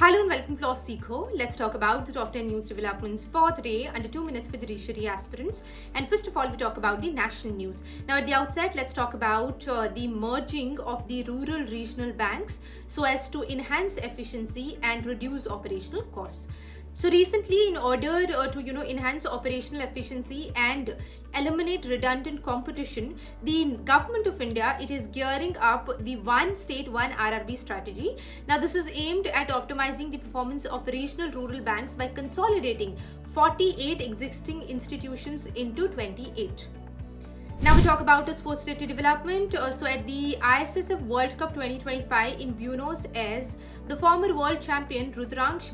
Hello and welcome to LawSikho. Let's talk about the top 10 news developments for today under 2 minutes for judiciary aspirants. And first of all, we talk about the national news. Now at the outset, let's talk about the merging of the rural regional banks so as to enhance efficiency and reduce operational costs. So recently, in order to enhance operational efficiency and eliminate redundant competition, the government of India, it is gearing up the one state, one RRB strategy. Now this is aimed at optimizing the performance of regional rural banks by consolidating 48 existing institutions into 28. Now we talk about a sports-related development. So at the ISSF World Cup 2025 in Buenos Aires, the former world champion Rudrankksh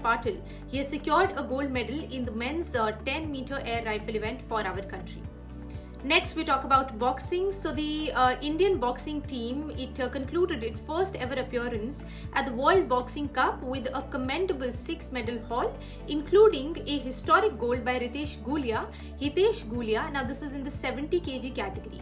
Patil, he has secured a gold medal in the men's 10-meter air rifle event for our country. Next, we talk about boxing. So the Indian boxing team, it concluded its first ever appearance at the World Boxing Cup with a commendable 6-medal haul, including a historic gold by Hitesh. Now this is in the 70 kg category.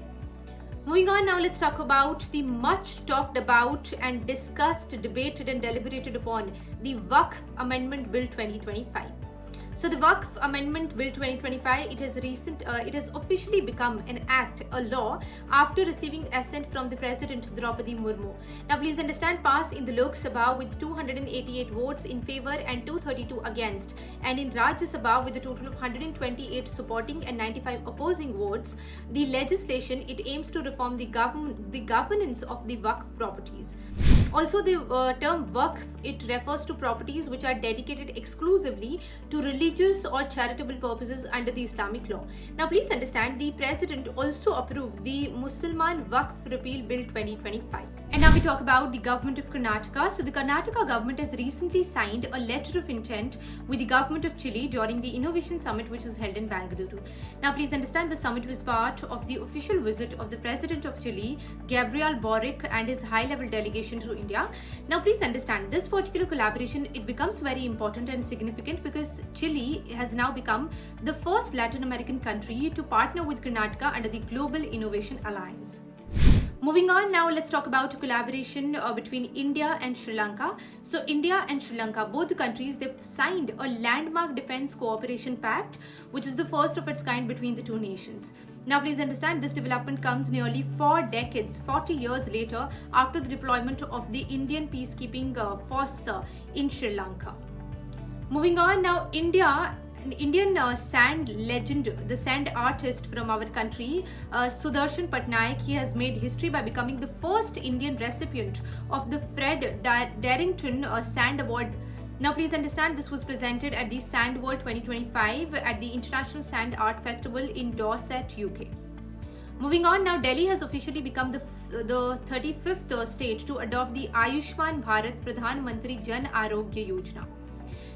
Moving on, now let's talk about the much talked about and discussed, debated and deliberated upon the Waqf Amendment Bill 2025. So the Waqf Amendment Bill 2025, it has officially become an act, a law, after receiving assent from the President Droupadi Murmu. Now please understand, passed in the Lok Sabha with 288 votes in favor and 232 against, and in Rajya Sabha with a total of 128 supporting and 95 opposing votes. The legislation, it aims to reform the governance of the Waqf properties. Also, the term Waqf, it refers to properties which are dedicated exclusively to religious or charitable purposes under the Islamic law. Now, please understand, the President also approved the Mussalman Waqf Repeal Bill 2025. And now we talk about the government of Karnataka. So the Karnataka government has recently signed a letter of intent with the government of Chile during the Innovation Summit which was held in Bangalore. Now, please understand, the summit was part of the official visit of the President of Chile, Gabriel Boric, and his high-level delegation to India. Now please understand, this particular collaboration, it becomes very important and significant because Chile has now become the first Latin American country to partner with Karnataka under the Global Innovation Alliance. Moving on, now let's talk about a collaboration between India and Sri Lanka. So India and Sri Lanka, both the countries, they've signed a landmark defense cooperation pact, which is the first of its kind between the two nations. Now please understand, this development comes nearly 4 decades, 40 years later, after the deployment of the Indian peacekeeping force in Sri Lanka. Moving on, now Indian sand legend, the sand artist from our country, Sudarsan Pattnaik, he has made history by becoming the first Indian recipient of the Fred Darrington Sand Award. Now please understand, this was presented at the Sand World 2025 at the International Sand Art Festival in Dorset, UK. Moving on, now Delhi has officially become the 35th state to adopt the Ayushman Bharat Pradhan Mantri Jan Arogya Yojana.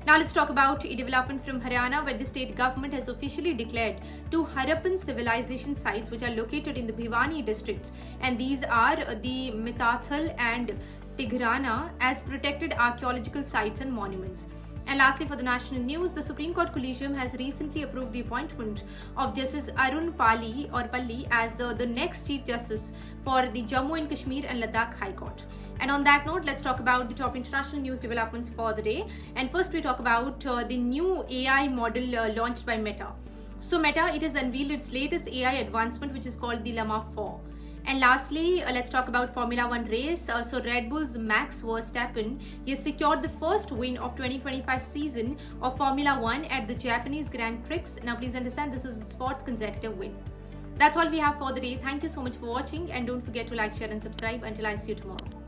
Now let's talk about a development from Haryana, where the state government has officially declared 2 Harappan civilization sites which are located in the Bhiwani districts, and these are the Mitathal and Tigrana as protected archaeological sites and monuments. And lastly, for the national news, the Supreme Court Collegium has recently approved the appointment of Justice Arun Palli as the next Chief Justice for the Jammu and Kashmir and Ladakh High Court. And on that note, let's talk about the top international news developments for the day. And first, we talk about the new AI model launched by Meta. So Meta, it has unveiled its latest AI advancement, which is called the Llama 4. And lastly, let's talk about Formula 1 race. So Red Bull's Max Verstappen, he has secured the first win of 2025 season of Formula 1 at the Japanese Grand Prix. Now please understand, this is his 4th consecutive win. That's all we have for the day. Thank you so much for watching, and don't forget to like, share and subscribe. Until I see you tomorrow.